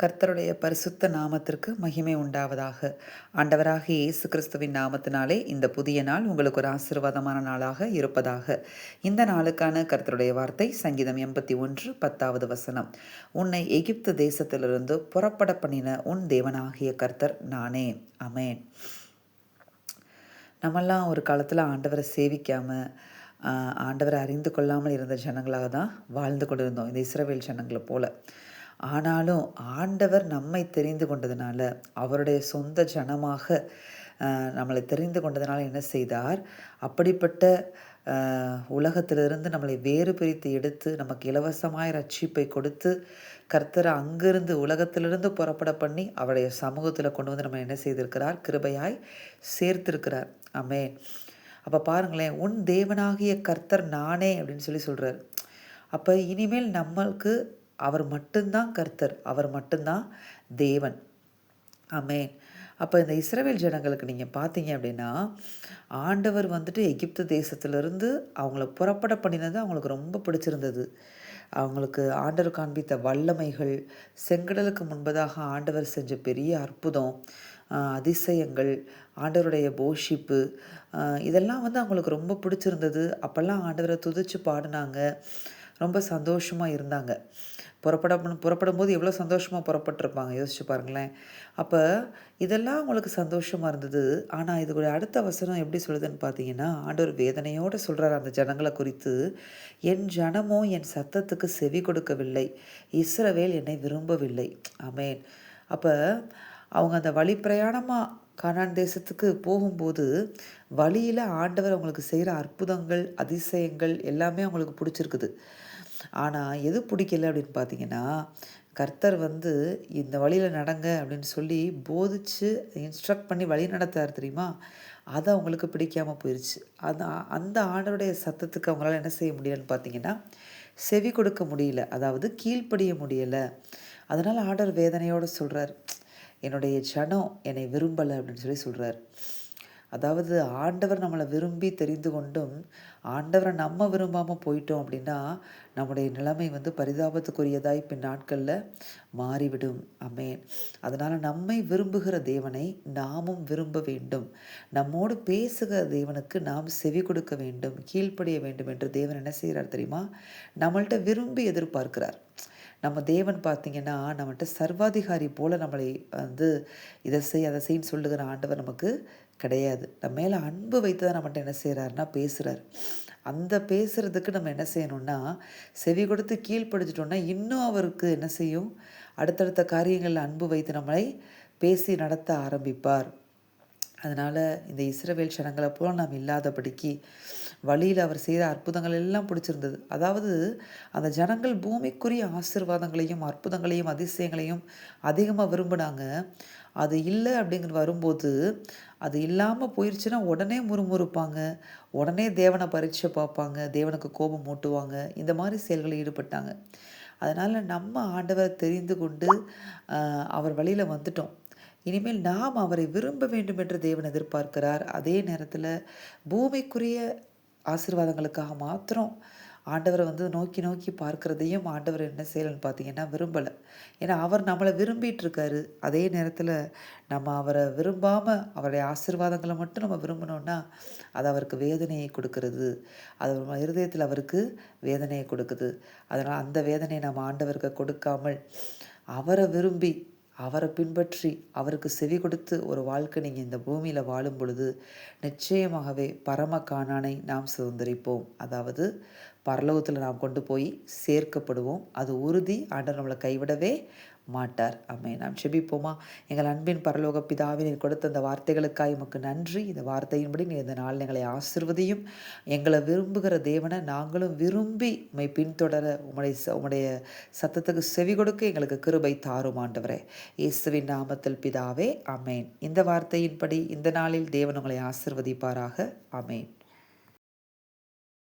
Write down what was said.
கர்த்தருடைய பரிசுத்த நாமத்திற்கு மகிமை உண்டாவதாக. ஆண்டவராகிய இயேசு கிறிஸ்துவின் நாமத்தினாலே இந்த புதிய நாள் உங்களுக்கு ஒரு ஆசீர்வாதமான நாளாக இருப்பதாக. இந்த நாளுக்கான கர்த்தருடைய வார்த்தை சங்கீதம் 81 10வது வசனம். உன்னை எகிப்து தேசத்திலிருந்து புறப்பட பண்ணின உன் தேவனாகிய கர்த்தர் நானே. ஆமென். நம்மெல்லாம் ஒரு காலத்தில் ஆண்டவரை சேவிக்காமல் ஆண்டவரை அறிந்து கொள்ளாமல் இருந்த ஜனங்களாக தான் வாழ்ந்து கொண்டிருந்தோம், இந்த இஸ்ரவேல் ஜனங்களை போல. ஆனாலும் ஆண்டவர் நம்மை தெரிந்து கொண்டதுனால, அவருடைய சொந்த ஜனமாக நம்மளை தெரிந்து கொண்டதுனால என்ன செய்தார், அப்படிப்பட்ட உலகத்திலிருந்து நம்மளை வேறு பிரித்து எடுத்து நமக்கு இலவசமாய் ரட்சிப்பை கொடுத்து கர்த்தரை அங்கிருந்து உலகத்திலிருந்து புறப்பட பண்ணி அவருடைய சமூகத்தில் கொண்டு வந்து நம்ம என்ன செய்திருக்கிறார், கிருபையாய் சேர்த்திருக்கிறார். ஆமென். அப்போ பாருங்களேன், உன் தேவனாகிய கர்த்தர் நானே அப்படின்னு சொல்லி சொல்கிறார். அப்போ இனிமேல் நம்மளுக்கு அவர் மட்டும்தான் கர்த்தர், அவர் மட்டும்தான் தேவன். ஆமென். அப்போ இந்த இஸ்ரவேல் ஜனங்களுக்கு நீங்கள் பார்த்தீங்க அப்படின்னா, ஆண்டவர் வந்துட்டு எகிப்து தேசத்திலிருந்து அவங்கள புறப்பட பண்ணினது அவங்களுக்கு ரொம்ப பிடிச்சிருந்தது. அவங்களுக்கு ஆண்டவர் காண்பித்த வல்லமைகள், செங்கடலுக்கு முன்பதாக ஆண்டவர் செஞ்ச பெரிய அற்புதம், அதிசயங்கள், ஆண்டவருடைய போஷிப்பு, இதெல்லாம் வந்து அவங்களுக்கு ரொம்ப பிடிச்சிருந்தது. அப்போல்லாம் ஆண்டவரை துதிச்சு பாடினாங்க, ரொம்ப சந்தோஷமாக இருந்தாங்க. புறப்படும்போது எவ்வளோ சந்தோஷமாக புறப்பட்டிருப்பாங்க, யோசிச்சு பாருங்களேன். அப்போ இதெல்லாம் அவங்களுக்கு சந்தோஷமாக இருந்தது. ஆனால் இதுடைய அடுத்த வசனம் எப்படி சொல்லுதுன்னு பார்த்தீங்கன்னா, ஆண்டவர் வேதனையோடு சொல்கிறார் அந்த ஜனங்களை குறித்து, என் ஜனமோ என் சத்தத்துக்கு செவி கொடுக்கவில்லை, இஸ்ரவேல் என்னை விரும்பவில்லை. ஆமென். அப்போ அவங்க அந்த வழி பிரயாணமாக கானான் தேசத்துக்கு போகும்போது வழியில் ஆண்டவர் அவங்களுக்கு செய்கிற அற்புதங்கள், அதிசயங்கள் எல்லாமே அவங்களுக்கு பிடிச்சிருக்குது. ஆனால் எது பிடிக்கல அப்படின்னு பார்த்தீங்கன்னா, கர்த்தர் வந்து இந்த வழியில் நடங்க அப்படின்னு சொல்லி போதிச்சு இன்ஸ்ட்ரக்ட் பண்ணி வழி நடத்தார் தெரியுமா, அது அவங்களுக்கு பிடிக்காமல் போயிடுச்சு. அந்த அந்த ஆண்டவருடைய சத்தத்துக்கு அவங்களால என்ன செய்ய முடியலன்னு பார்த்தீங்கன்னா, செவி கொடுக்க முடியல, அதாவது கீழ்ப்படிய முடியலை. அதனால் ஆண்டவர் வேதனையோடு சொல்கிறார், என்னுடைய ஜனம் என்னை விரும்பலை அப்படின்னு சொல்லி சொல்கிறார். அதாவது ஆண்டவர் நம்மளை விரும்பி தெரிந்து கொண்டும் ஆண்டவரை நம்ம விரும்பாமல் போயிட்டோம் அப்படின்னா, நம்முடைய நிலைமை வந்து பரிதாபத்துக்குரியதாய் பின் நாட்களில் மாறிவிடும். ஆமென். அதனால் நம்மை விரும்புகிற தேவனை நாமும் விரும்ப வேண்டும். நம்மோடு பேசுகிற தேவனுக்கு நாம் செவி கொடுக்க வேண்டும், கீழ்ப்படிய வேண்டும் என்று தேவன் என்ன செய்கிறார் தெரியுமா, நம்மள்கிட்ட விரும்பி எதிர்பார்க்கிறார். நம்ம தேவன் பார்த்திங்கன்னா நம்மகிட்ட சர்வாதிகாரி போல் நம்மளை வந்து இதை செய் அதை செய்ன்னு சொல்லுகிற ஆண்டவர் நமக்கு கிடையாது. நம்ம மேலே அன்பு வைத்து தான் நம்மகிட்ட என்ன செய்கிறாருன்னா பேசுகிறார். அந்த பேசுகிறதுக்கு நம்ம என்ன செய்யணும்னா, செவி கொடுத்து கீழ்ப்படிச்சிட்டோம்னா இன்னும் அவருக்கு என்ன செய்யும், அடுத்தடுத்த காரியங்களில் அன்பு வைத்து நம்மளை பேசி நடத்த ஆரம்பிப்பார். அதனால் இந்த இஸ்ரவேல் ஜனங்களை போல நாம் இல்லாதபடிக்கு வழியில் அவர் செய்த அற்புதங்கள் எல்லாம் பிடிச்சிருந்தது. அதாவது அந்த ஜனங்கள் பூமிக்குரிய ஆசீர்வாதங்களையும் அற்புதங்களையும் அதிசயங்களையும் அதிகமாக விரும்பினாங்க. அது இல்லை அப்படிங்கிற வரும்போது, அது இல்லாமல் போயிடுச்சுன்னா உடனே முறுமுறுப்பாங்க, உடனே தேவனை பரீட்சை பார்ப்பாங்க, தேவனுக்கு கோபம் மூட்டுவாங்க, இந்த மாதிரி செயல்களில் ஈடுபட்டாங்க. அதனால் நம்ம ஆண்டவரை தெரிந்து கொண்டு அவர் வழியில் வந்துட்டோம். இனிமேல் நாம் அவரை விரும்ப வேண்டும் என்று தேவன் எதிர்பார்க்கிறார். அதே நேரத்தில் பூமிக்குரிய ஆசீர்வாதங்களுக்காக மாத்திரம் ஆண்டவரை வந்து நோக்கி நோக்கி பார்க்கிறதையும் ஆண்டவர் என்ன செய்யலன்னு பார்த்தீங்கன்னா விரும்பலை. ஏன்னா அவர் நம்மளை விரும்பிட்டு இருக்காரு. அதே நேரத்தில் நம்ம அவரை விரும்பாமல் அவருடைய ஆசீர்வாதங்களை மட்டும் நம்ம விரும்பினோன்னா அது அவருக்கு வேதனையை கொடுக்கறது, அது இருதயத்தில் அவருக்கு வேதனையை கொடுக்குது. அதனால் அந்த வேதனையை நம்ம ஆண்டவருக்கு கொடுக்காமல் அவரை விரும்பி அவரை பின்பற்றி அவருக்கு செவி கொடுத்து ஒரு வாழ்க்கை நீங்கள் இந்த பூமியில் வாழும் பொழுது நிச்சயமாகவே பரம கானானை நாம் சுதந்திரிப்போம். அதாவது பரலோகத்தில் நாம் கொண்டு போய் சேர்க்கப்படுவோம். அது உறுதி. ஆண்டவர் நம்மளை கைவிடவே மாட்டார். ஆமென். நாம் செபிப்போமா? எங்கள் அன்பின் பரலோக பிதாவே, நீர் கொடுத்த அந்த வார்த்தைகளுக்காக உமக்கு நன்றி. இந்த வார்த்தையின்படி நீர் இந்த நாள் எங்களை ஆசிர்வதியும். எங்களை விரும்புகிற தேவனை நாங்களும் விரும்பி உம்மை பின்தொடர உம்முடைய சத்தத்துக்கு செவி கொடுக்க எங்களுக்கு கிருபை தாரும் ஆண்டவரே. இயேசுவின் நாமத்தில் பிதாவே, ஆமென். இந்த வார்த்தையின்படி இந்த நாளில் தேவன் உங்களை ஆசிர்வதிப்பாராக. ஆமென்.